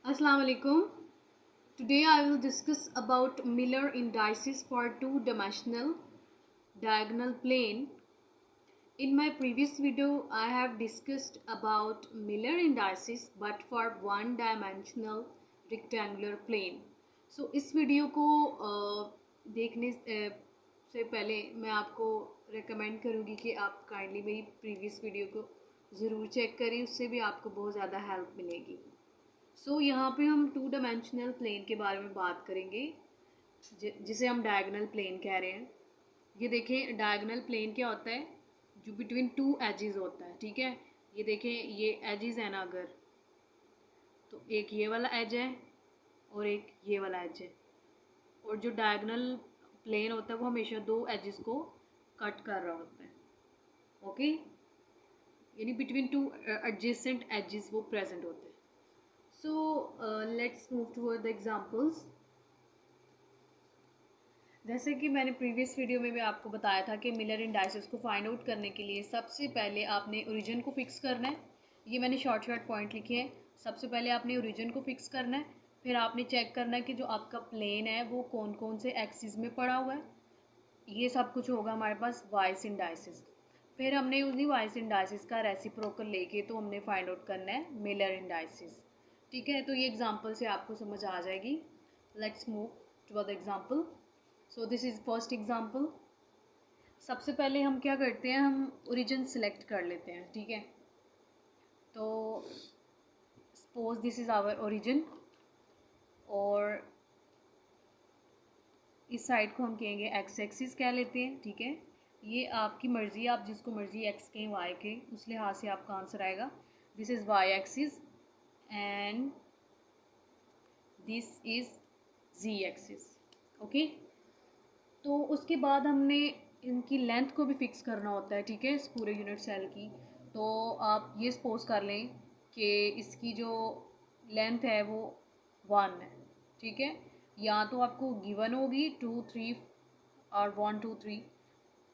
Assalamu alaikum. Today I will discuss about Miller indices for two-dimensional diagonal plane. In my previous video I have discussed about Miller indices but for one-dimensional rectangular plane. So इस video को देखने से पहले मैं आपको recommend करूँगी कि आप काइंडली मेरी प्रीवियस वीडियो को ज़रूर चेक करें, उससे भी आपको बहुत ज़्यादा हेल्प मिलेगी। यहाँ पे हम टू डायमेंशनल प्लेन के बारे में बात करेंगे जिसे हम डायगोनल प्लेन कह रहे हैं। ये देखें, डायगोनल प्लेन क्या होता है? जो बिटवीन टू एजेस होता है, ठीक है। ये देखें, ये एजेस है ना, अगर तो एक ये वाला एज है और एक ये वाला एज है, और जो डायगोनल प्लेन होता है वो हमेशा दो एजेस को कट कर रहा होता है। ओके, यानी बिटवीन टू एडजेसेंट एजेस वो प्रेजेंट होते हैं। So let's move toward the examples. जैसे कि मैंने प्रीवियस वीडियो में भी आपको बताया था कि मिलर इंडाइसेस को फाइंड आउट करने के लिए सबसे पहले आपने ओरिजिन को फिक्स करना है। ये मैंने शॉर्ट पॉइंट लिखे हैं। सबसे पहले आपने ओरिजिन को फिक्स करना है, फिर आपने चेक करना है कि जो आपका प्लेन है वो कौन कौन से एक्सिस में पड़ा हुआ है। ये सब कुछ होगा हमारे पास वाइस इंडाइसेस। फिर हमने उन्हीं वाइस इंडाइसेस का रेसिप्रोकल लेके तो हमने फाइंड आउट करना है मिलर इंडाइसेस। ठीक है, तो ये एग्जांपल से आपको समझ आ जाएगी। Let's move to the example. So this is first example. सबसे पहले हम क्या करते हैं, हम ओरिजिन सिलेक्ट कर लेते हैं। ठीक है, तो suppose this is our origin, और इस साइड को हम कहेंगे एक्स एक्सिस कह लेते हैं। ठीक है, ये आपकी मर्ज़ी, आप जिसको मर्ज़ी एक्स कहें वाई के, उस लिहाज से आपका आंसर आएगा। This is y axis and this is z axis. Okay, तो उसके बाद हमने इनकी लेंथ को भी फिक्स करना होता है। ठीक है, इस पूरे यूनिट सेल की। तो आप ये सपोज कर लें कि इसकी जो लेंथ है वो 1 है। ठीक है, या तो आपको गिवन होगी 2 3 और 1 2 3।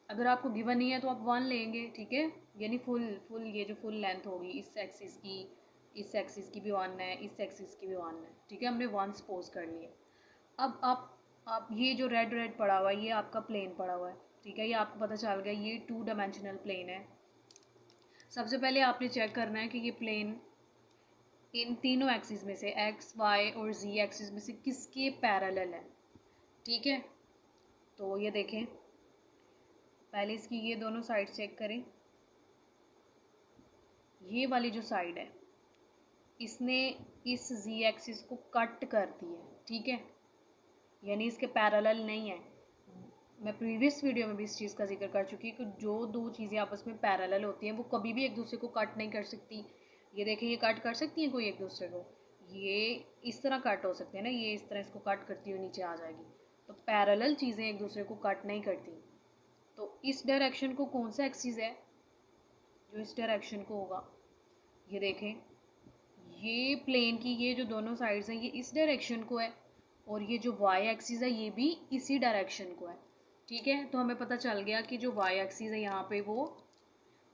अगर आपको गिवन नहीं है तो आप 1 लेंगे। ठीक है, यानी फुल ये जो फुल लेंथ होगी इस एक्सिस की, इस एक्सिस की भी 1 है, इस एक्सिस की भी 1 है। ठीक है, हमने 1 सपोज कर लिए। अब आप ये जो रेड रेड पड़ा हुआ है ये आपका प्लेन पड़ा हुआ है। ठीक है, ये आपको पता चल गया ये टू डायमेंशनल प्लेन है। सबसे पहले आपने चेक करना है कि ये प्लेन इन तीनों एक्सिस में से एक्स वाई और जी एक्सिस में से किसके पैरेलल है। ठीक है, तो ये देखें, पहले इसकी ये दोनों साइड चेक करें। ये वाली जो साइड है इसने इस जी एक्सिस को कट कर दी है। ठीक है, यानी इसके पैरेलल नहीं है। मैं प्रीवियस वीडियो में भी इस चीज़ का जिक्र कर चुकी हूँ कि जो दो चीज़ें आपस में पैरेलल होती हैं वो कभी भी एक दूसरे को कट नहीं कर सकती। ये देखें, ये कट कर सकती हैं कोई एक दूसरे को? ये इस तरह कट हो सकते हैं ना, ये इस तरह इसको कट करती हुई नीचे आ जाएगी। तो पैरेलल चीज़ें एक दूसरे को कट नहीं करती। तो इस डायरेक्शन को कौन सा एक्सिस है जो इस डायरेक्शन को होगा? ये देखें, ये प्लेन की ये जो दोनों साइड्स हैं ये इस डायरेक्शन को है, और ये जो वाई एक्सिस है ये भी इसी डायरेक्शन को है। ठीक है, तो हमें पता चल गया कि जो वाई एक्सिस है यहाँ पे वो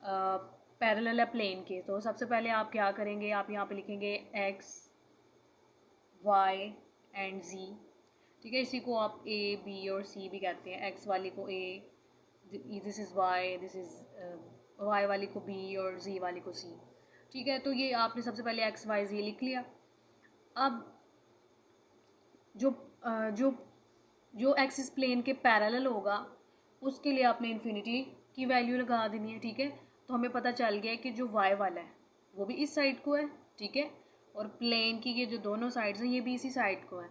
पैरेलल है प्लेन के। तो सबसे पहले आप क्या करेंगे, आप यहाँ पे लिखेंगे एक्स वाई एंड जी। ठीक है, इसी को आप ए बी और सी भी कहते हैं। एक्स वाली को a, this is y, this is y वाली को बी और जी वाली को सी। ठीक है, तो ये आपने सबसे पहले एक्स वाई जी लिख लिया। अब जो जो जो एक्सिस प्लेन के पैरेलल होगा उसके लिए आपने इन्फिनिटी की वैल्यू लगा देनी है। ठीक है, तो हमें पता चल गया कि जो वाई वाला है वो भी इस साइड को है। ठीक है, और प्लेन की ये जो दोनों साइड्स हैं ये भी इसी साइड को है।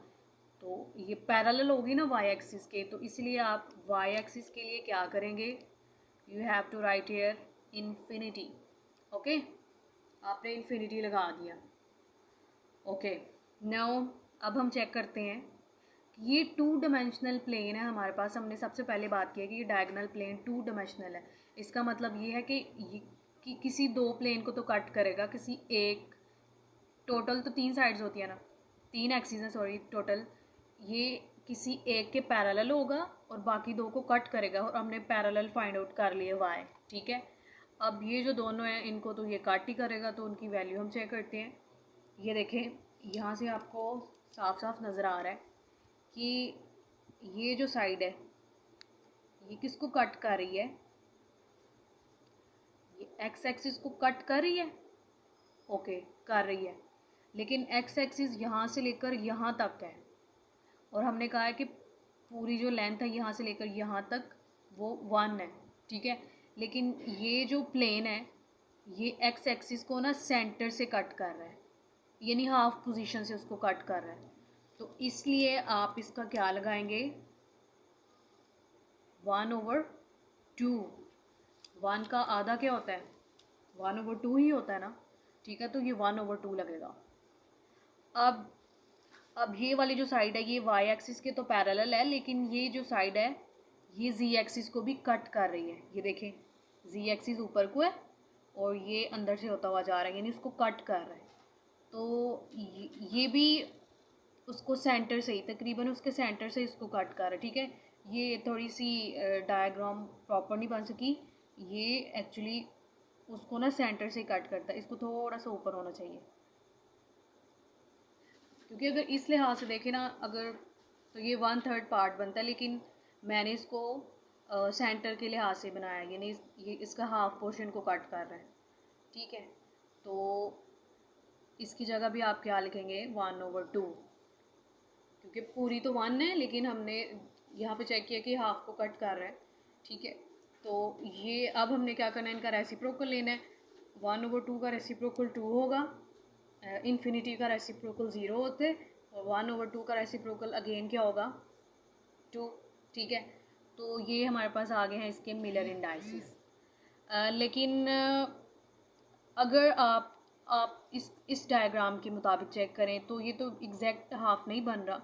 तो ये पैरेलल होगी ना वाई एक्सिस के, तो इसलिए आप वाई एक्सिस के लिए क्या करेंगे, you have to write here infinity. Okay, आपने इन्फिनिटी लगा दिया। ओके, नाउ अब हम चेक करते हैं कि ये टू डायमेंशनल प्लेन है हमारे पास। हमने सबसे पहले बात की है कि ये डायगोनल प्लेन टू डायमेंशनल है। इसका मतलब ये है कि किसी दो प्लेन को तो कट करेगा, किसी एक, टोटल तो 3 साइड्स होती है ना, 3 एक्सिस हैं सॉरी टोटल। ये किसी एक के पैरेलल होगा और बाकी दो को कट करेगा, और हमने पैरेलल फाइंड आउट कर लिए वाई। ठीक है, अब ये जो दोनों हैं इनको तो ये कट ही करेगा, तो उनकी वैल्यू हम चेक करते हैं। ये देखें, यहाँ से आपको साफ साफ नज़र आ रहा है कि ये जो साइड है ये किसको कट कर रही है, ये एक्स एक्सिस को कट कर रही है, ओके कर रही है, लेकिन एक्स एक्सिस यहाँ से लेकर यहाँ तक है और हमने कहा है कि पूरी जो लेंथ है यहाँ से लेकर यहाँ तक वो 1 है, ठीक है। लेकिन ये जो प्लेन है ये एक्स एक्सिस को ना सेंटर से कट कर रहा है, यानी हाफ पोजीशन से उसको कट कर रहा है, तो इसलिए आप इसका क्या लगाएंगे 1/2। 1 का आधा क्या होता है 1/2 ही होता है ना, ठीक है, तो ये 1/2 लगेगा। अब ये वाली जो साइड है ये वाई एक्सिस के तो पैरेलल है, लेकिन ये जो साइड है ये जी एक्सिस को भी कट कर रही है। ये देखें जी एक्सिस ऊपर को है और ये अंदर से होता हुआ जा रहा है, यानी उसको कट कर रहा है, तो ये भी उसको सेंटर से ही तकरीबन उसके सेंटर से इसको कट कर रहा है, ठीक है। ये थोड़ी सी डायग्राम प्रॉपर नहीं बन सकी, ये एक्चुअली उसको ना सेंटर से कट करता है, इसको थोड़ा सा ऊपर होना चाहिए, क्योंकि अगर इस लिहाज से देखें ना अगर तो ये 1/3 पार्ट बनता है, लेकिन मैंने इसको सेंटर के लिहाज से बनाया, यानी ये इसका हाफ पोर्शन को कट कर रहा है, ठीक है। तो इसकी जगह भी आप क्या लिखेंगे 1/2, क्योंकि पूरी तो 1 है लेकिन हमने यहाँ पे चेक किया कि हाफ को कट कर रहा है, ठीक है। तो ये अब हमने क्या करना है, इनका रेसिप्रोकल लेना है। 1/2 का रेसिप्रोकल 2 होगा, इन्फिनिटी का रेसिप्रोकल 0 होते और 1/2 का रेसिप्रोकल अगेन क्या होगा 2, ठीक है। तो ये हमारे पास आ गए हैं इसके मिलर इंडाइसिस। लेकिन अगर आप इस डायग्राम के मुताबिक चेक करें तो ये तो एग्जैक्ट हाफ नहीं बन रहा,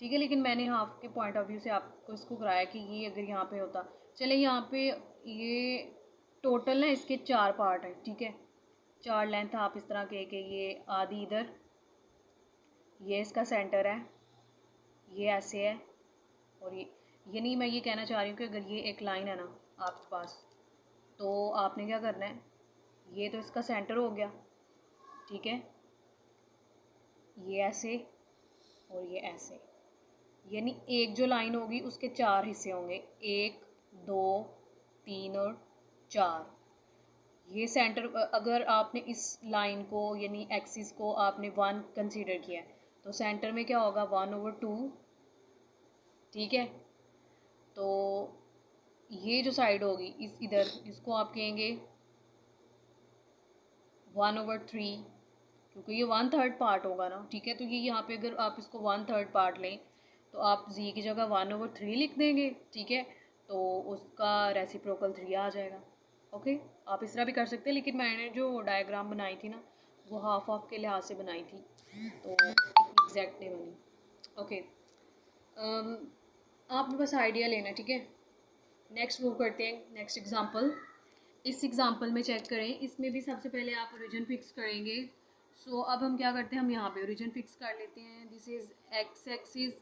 ठीक है, लेकिन मैंने हाफ के पॉइंट ऑफ व्यू से आपको इसको कराया कि ये अगर यहाँ पे होता, चले यहाँ पे ये टोटल ना इसके 4 पार्ट हैं, ठीक है, 4 लेंथ आप इस तरह के ये आधी इधर, ये इसका सेंटर है, ये ऐसे है, और ये नहीं, मैं ये कहना चाह रही हूँ कि अगर ये एक लाइन है ना आपके पास तो आपने क्या करना है, ये तो इसका सेंटर हो गया, ठीक है, ये ऐसे और ये ऐसे, यानी एक जो लाइन होगी उसके 4 हिस्से होंगे, 1 2 3 और 4। ये सेंटर अगर आपने इस लाइन को यानी एक्सिस को आपने 1 कंसीडर किया है तो सेंटर में क्या होगा 1/2, ठीक है। तो ये जो साइड होगी इस इधर इसको आप कहेंगे 1/3, क्योंकि ये 1/3 पार्ट होगा ना, ठीक है। तो ये यहाँ पे अगर आप इसको 1/3 पार्ट लें तो आप जी की जगह 1/3 लिख देंगे, ठीक है, तो उसका रेसिप्रोकल 3 आ जाएगा। ओके, आप इस तरह भी कर सकते हैं, लेकिन मैंने जो डायग्राम बनाई थी ना वो हाफ ऑफ के लिहाज से बनाई थी, तो एग्जैक्ट नहीं बनी। ओके, आपने बस आइडिया लेना, ठीक है। नेक्स्ट मूव करते हैं, नेक्स्ट एग्जांपल। इस एग्जांपल में चेक करें, इसमें भी सबसे पहले आप ओरिजिन फिक्स करेंगे। सो अब हम क्या करते हैं, हम यहाँ पे ओरिजिन फिक्स कर लेते हैं। This is x axis,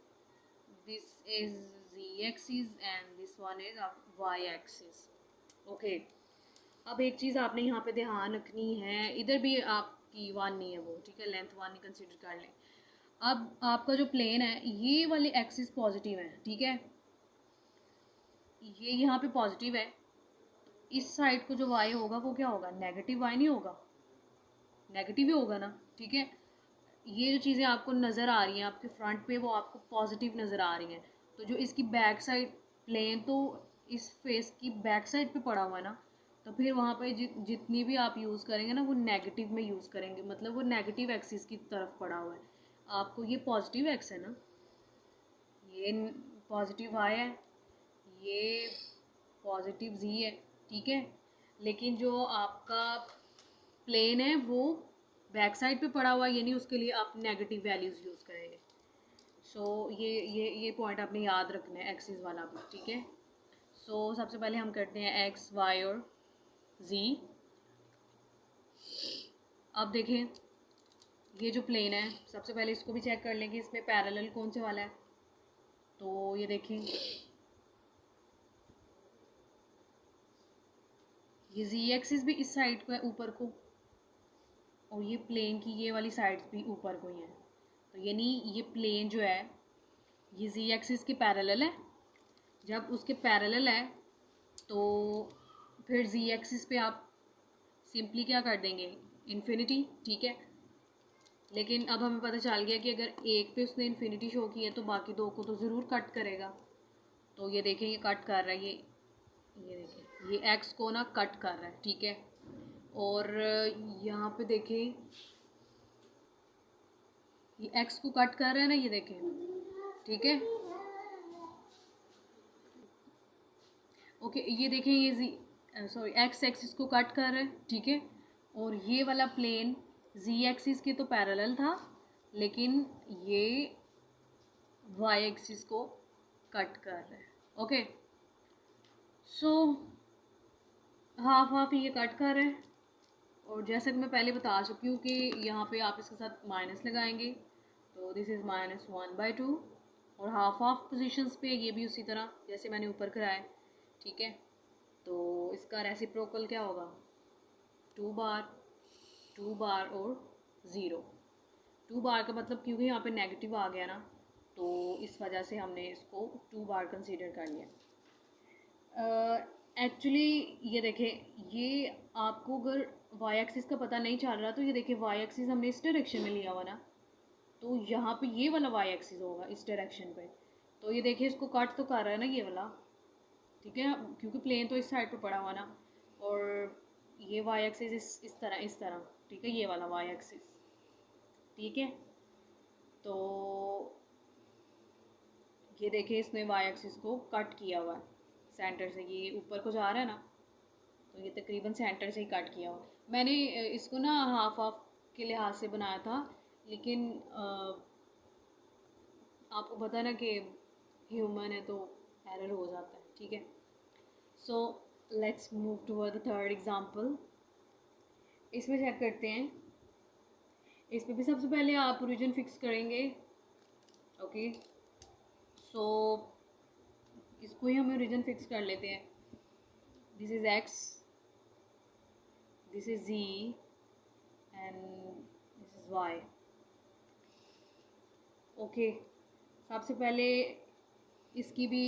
this is z axis and this one is y axis. Okay, अब एक चीज़ आपने यहाँ पे ध्यान रखनी है, इधर भी आपकी 1 नहीं है वो, ठीक है, लेंथ 1 ही कंसिडर कर लें। अब आपका जो प्लेन है ये वाली एक्सिस पॉजिटिव है, ठीक है, ये यहाँ पे पॉजिटिव है, इस साइड को जो वाई होगा वो क्या होगा, नेगेटिव वाई नहीं होगा, नेगेटिव ही होगा ना, ठीक है। ये जो चीज़ें आपको नज़र आ रही हैं आपके फ्रंट पे वो आपको पॉजिटिव नज़र आ रही हैं, तो जो इसकी बैक साइड प्लेन तो इस फेस की बैक साइड पे पड़ा हुआ है ना, तो फिर वहाँ पे जितनी भी आप यूज़ करेंगे ना वो नेगेटिव में यूज़ करेंगे, मतलब वो नेगेटिव एक्सिस की तरफ पड़ा हुआ है। आपको ये पॉजिटिव एक्स है ना, ये पॉजिटिव वाई है, ये पॉजिटिव जी है, ठीक है, लेकिन जो आपका प्लेन है वो बैक साइड पे पड़ा हुआ है, यानी उसके लिए आप नेगेटिव वैल्यूज़ यूज़ करेंगे। सो ये पॉइंट आपने याद रखना है एक्सिस वाला भी, ठीक है। सो सबसे पहले हम करते हैं एक्स वाई और जी। अब देखें ये जो प्लेन है सबसे पहले इसको भी चेक कर लें कि इसमें पैरेलल कौन से वाला है, तो ये देखें ये जी एक्सिस भी इस साइड को है ऊपर को, और ये प्लेन की ये वाली साइड्स भी ऊपर को ही हैं, तो यानी ये प्लेन जो है ये जी एक्सिस के पैरेलल है। जब उसके पैरेलल है तो फिर जी एक्सिस पे आप सिंपली क्या कर देंगे, इन्फिनिटी, ठीक है। लेकिन अब हमें पता चल गया कि अगर एक पे उसने इन्फिनिटी शो की है तो बाकी दो को तो ज़रूर कट करेगा। तो ये देखें ये कट कर रहा है, ये देखें ये एक्स को ना कट कर रहा है, ठीक है। और यहाँ पे देखें ये एक्स को कट कर रहा है ना, ये देखें, ठीक है। ओके ये देखें ये सॉरी एक्स एक्सिस को कट कर रहा है, ठीक है। और ये वाला प्लेन जी एक्सिस के तो पैरेलल था, लेकिन ये वाई एक्सिस को कट कर रहा है। ओके सो हाफ हाफ ये कट कर रहे हैं। और जैसा कि मैं पहले बता चुकी हूँ कि यहाँ पे आप इसके साथ माइनस लगाएंगे, तो दिस इज़ -1/2। और हाफ हाफ पोजीशंस पे ये भी उसी तरह जैसे मैंने ऊपर कराया, ठीक है। तो इसका रेसिप्रोकल क्या होगा, 2 बार, 2 बार और 0। 2 बार का मतलब क्योंकि यहाँ पे नेगेटिव आ गया ना, तो इस वजह से हमने इसको 2 बार कंसीडर कर लिया। एक्चुअली ये देखें ये आपको अगर वाई एक्सिस का पता नहीं चल रहा तो ये देखें वाई एक्सिस हमने इस डायरेक्शन में लिया हुआ ना, तो यहाँ पे ये वाला वाई एक्सिस होगा इस डायरेक्शन पे। तो ये देखिए इसको कट तो कर रहा है ना ये वाला, ठीक है, क्योंकि प्लेन तो इस साइड पे पड़ा हुआ ना। और ये वाई एक्सिस इस तरह, ठीक है, ये वाला वाई एक्सिस, ठीक है। तो ये देखिए इसने वाई एक्सिस को कट किया हुआ है सेंटर से, ये ऊपर को जा रहा है ना, तो ये तकरीबन सेंटर से ही कट किया हुआ। मैंने इसको ना हाफ हाफ के लिहाज से बनाया था, लेकिन आपको पता है ना कि ह्यूमन है तो एरर हो जाता है, ठीक है। So let's move toward the third example. इसमें चेक करते हैं, इस पे भी सबसे पहले आप ओरिजिन फिक्स करेंगे। ओके सो इसको ही हम ओरिजिन फिक्स कर लेते हैं। This is x, this is z and this is y. Okay सबसे पहले इसकी भी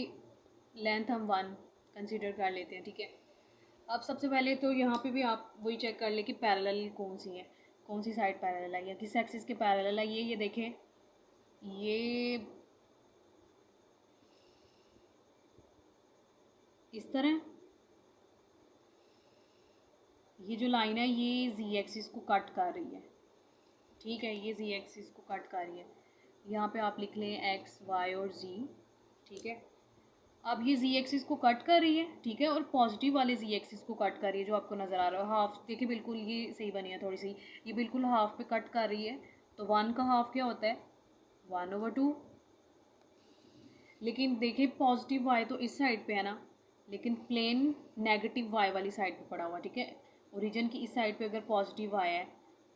लेंथ हम 1 कंसीडर कर लेते हैं, ठीक है। अब सबसे पहले तो यहाँ पे भी आप वही चेक कर ले कि पैरेलल कौन सी है, कौन सी साइड पैरेलल है या किस एक्सिस के पैरेलल है। ये देखें ये इस तरह, ये जो लाइन है ये जी एक्सिस को कट कर रही है, ठीक है, ये जी एक्सिस को कट कर रही है। यहाँ पे आप लिख लें एक्स वाई और जी, ठीक है। अब ये जी एक्सिस को कट कर रही है, ठीक है, और पॉजिटिव वाले जी एक्सिस को कट कर रही है जो आपको नज़र आ रहा है हाफ। देखिए बिल्कुल ये सही बनी है थोड़ी सी, ये बिल्कुल हाफ पे कट कर रही है। तो 1 का हाफ क्या होता है, 1/2। लेकिन देखिए पॉजिटिव वाई तो इस साइड पे है ना, लेकिन प्लेन नेगेटिव वाई वाली साइड पे पड़ा हुआ, ठीक है। ओरिजिन की इस साइड पे अगर पॉजिटिव वाई है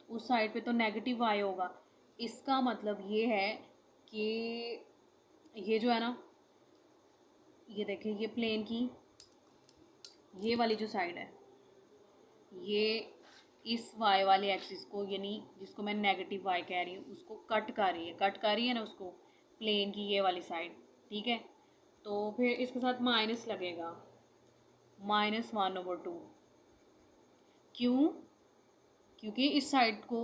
तो उस साइड पे तो नेगेटिव वाई होगा। इसका मतलब ये है कि ये जो है ना, ये देखें ये प्लेन की ये वाली जो साइड है ये इस वाई वाले एक्सिस को, यानी जिसको मैं नेगेटिव वाई कह रही हूँ, उसको कट कर रही है ना उसको, प्लेन की ये वाली साइड, ठीक है। तो फिर इसके साथ माइनस लगेगा, -1/2। क्यों, क्योंकि इस साइड को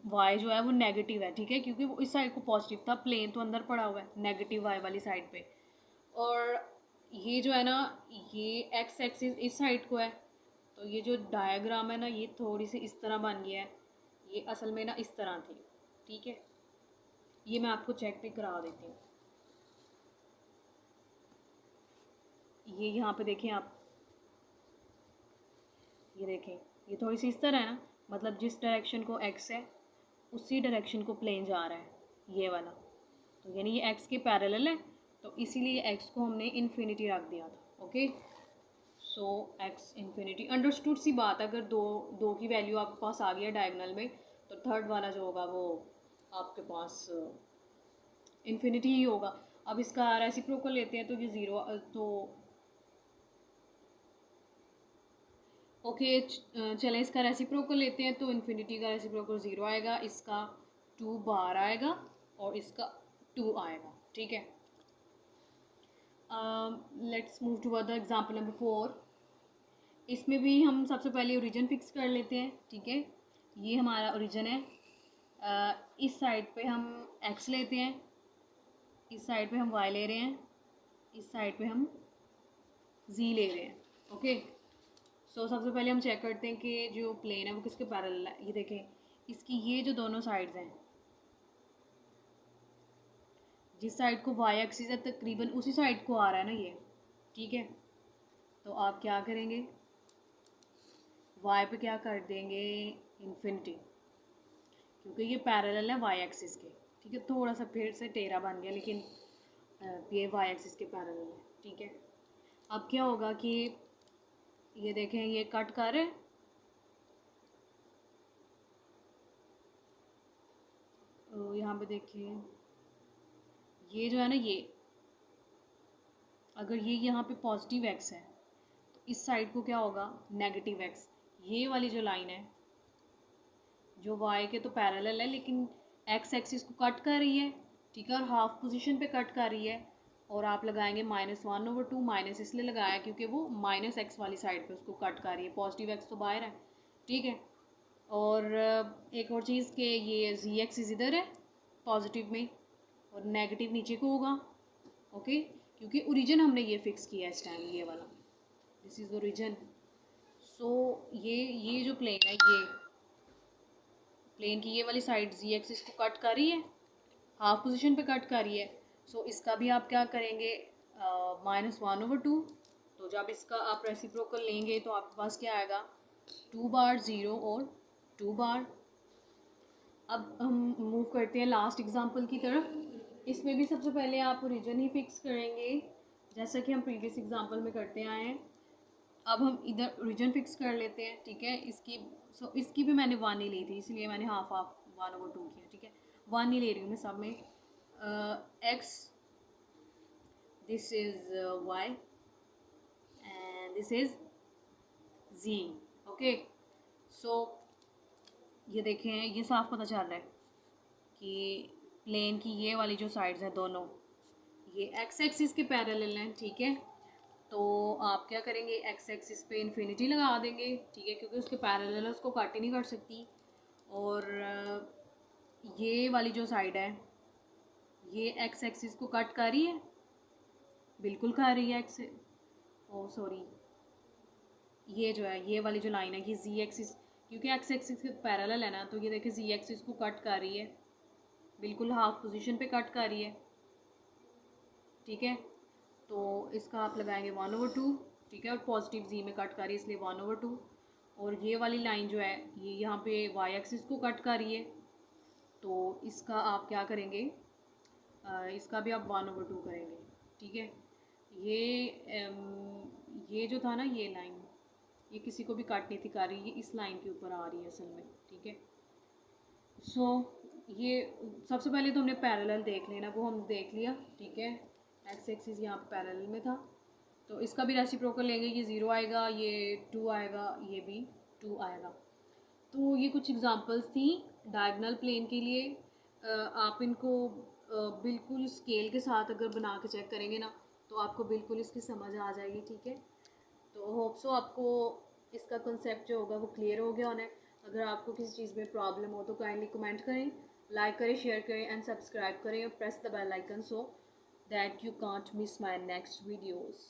वाई जो है वो नेगेटिव है, ठीक है, क्योंकि वो इस साइड को पॉजिटिव था, प्लेन तो अंदर पड़ा हुआ है नेगेटिव वाई वाली साइड पे। और ये जो है ना ये एक्स एक्सिस इस साइड को है, तो ये जो डायग्राम है ना ये थोड़ी सी इस तरह बन गया है, ये असल में ना इस तरह थी, ठीक है। ये मैं आपको चेक भी करा देती हूँ। ये यहाँ पे देखें आप, ये देखें ये थोड़ी सी इस तरह है ना, मतलब जिस डायरेक्शन को एक्स है उसी डायरेक्शन को प्लेन जा रहा है ये वाला, तो यानी ये एक्स के पैरेलल है, तो इसीलिए एक्स को हमने इन्फिनिटी रख दिया था। Okay so x infinity, understood सी बात। अगर दो की वैल्यू आपके पास आ गई है डायगोनल में तो थर्ड वाला जो होगा वो आपके पास इन्फिनिटी ही होगा। अब इसका रेसिप्रोकल लेते हैं तो ये 0, तो ओके चलें इसका रेसिप्रोकल लेते हैं तो इन्फिनिटी का रेसिप्रोकल 0 आएगा, इसका 2 बार आएगा और इसका 2 आएगा, ठीक है। Let's move to the example number 4। इसमें भी हम सबसे पहले ओरिजिन फिक्स कर लेते हैं, ठीक है। ये हमारा ओरिजिन है। इस साइड पे हम x लेते हैं, इस साइड पे हम y ले रहे हैं, इस साइड पे हम z ले रहे हैं, ओके। सो सबसे पहले हम चेक करते हैं कि जो प्लेन है वो किसके पैरेलल है। ये देखें, इसकी ये जो दोनों साइड्स हैं, जिस साइड को y एक्सिस है तकरीबन उसी साइड को आ रहा है ना ये, ठीक है। तो आप क्या करेंगे, y पे क्या कर देंगे, इन्फिनिटी, क्योंकि ये पैरेलल है y एक्सिस के, ठीक है। थोड़ा सा फिर से टेढ़ा बन गया, लेकिन ये y एक्सिस के पैरेलल है, ठीक है। अब क्या होगा कि ये देखें, ये कट कर रहे, यहाँ पे देखिए, ये जो है ना, ये अगर ये यहाँ पे पॉजिटिव x है तो इस साइड को क्या होगा, नेगेटिव x। ये वाली जो लाइन है जो y के तो पैरेलल है, लेकिन x एक्सिस को कट कर रही है, ठीक है, और हाफ पोजीशन पे कट कर रही है। और आप लगाएंगे -1/2, माइनस इसलिए लगाया क्योंकि वो -x वाली साइड पे उसको कट कर रही है, पॉजिटिव x तो बाहर है, ठीक है। और एक और चीज़ कि ये z एक्सिस इधर है पॉजिटिव में और नेगेटिव नीचे को होगा, ओके, क्योंकि ओरिजिन हमने ये फिक्स किया है इस टाइम, ये वाला, दिस इज़ ओरिजिन। सो ये जो प्लेन है, ये प्लेन की ये वाली साइड z एक्सिस को कट कर रही है, हाफ पोजीशन पे कट कर रही है। सो इसका भी आप क्या करेंगे, -1/2। तो जब इसका आप रेसिप्रोकल लेंगे तो आपके पास क्या आएगा, 2 बार 0 और 2 बार। अब हम मूव करते हैं लास्ट एग्जांपल की तरफ। इसमें भी सबसे पहले आप ओरिजिन ही फिक्स करेंगे, जैसा कि हम प्रीवियस एग्जांपल में करते आए हैं। अब हम इधर ओरिजिन फिक्स कर लेते हैं, ठीक है। इसकी भी मैंने 1 ही ली थी, इसलिए मैंने हाफ 1/2 किया, ठीक है। 1 ही ले रही हूँ मैं सब में। x, this is y and this is z, okay. So ये देखें, ये साफ पता चल रहा है कि प्लेन की ये वाली जो साइड्स हैं दोनों, ये x एक्सिस के पैरेलल हैं, ठीक है। तो आप क्या करेंगे, x एक्सिस पे इन्फिनिटी लगा देंगे, ठीक है, क्योंकि उसके पैरेलल है, उसको कट ही नहीं कर सकती। और ये वाली जो साइड है ये x एक्सिस को कट कर रही है, बिल्कुल कर रही है x, ओ सॉरी, ये जो है, ये वाली जो लाइन है ये z एक्सिस, क्योंकि x एक्सिस के पैरेलल है ना, तो ये देखिए z एक्सिस को कट कर रही है, बिल्कुल हाफ पोजीशन पे कट कर रही है, ठीक है। तो इसका आप लगाएंगे 1/2, ठीक है, और पॉजिटिव z में कट कर रही है इसलिए 1/2। और ये वाली लाइन जो है ये यहाँ पे y एक्सिस को कट कर रही है, तो इसका आप क्या करेंगे, इसका भी आप 1/2 करेंगे, ठीक है। ये जो था ना, ये लाइन, ये किसी को भी काट नहीं थी कर रही, ये इस लाइन के ऊपर आ रही है असल में, ठीक है। सो ये सबसे पहले तो हमने पैरेलल देख लेना, वो हम देख लिया, ठीक है। एक्स एक्सिस यहाँ पे पैरेलल में था, तो इसका भी रेसिप्रोकल लेंगे, ये 0 आएगा, ये 2 आएगा, ये भी 2 आएगा। तो ये कुछ एग्जांपल्स थी डायगोनल प्लेन के लिए। आप इनको बिल्कुल स्केल के साथ अगर बना के चेक करेंगे ना, तो आपको बिल्कुल इसकी समझ आ जाएगी, ठीक है। तो होप सो आपको इसका कंसेप्ट जो होगा वो क्लियर हो गया होना है। अगर आपको किसी चीज़ में प्रॉब्लम हो तो काइंडली कमेंट करें, लाइक करें, शेयर करें एंड सब्सक्राइब करें और press the bell icon so that you can't miss my next videos.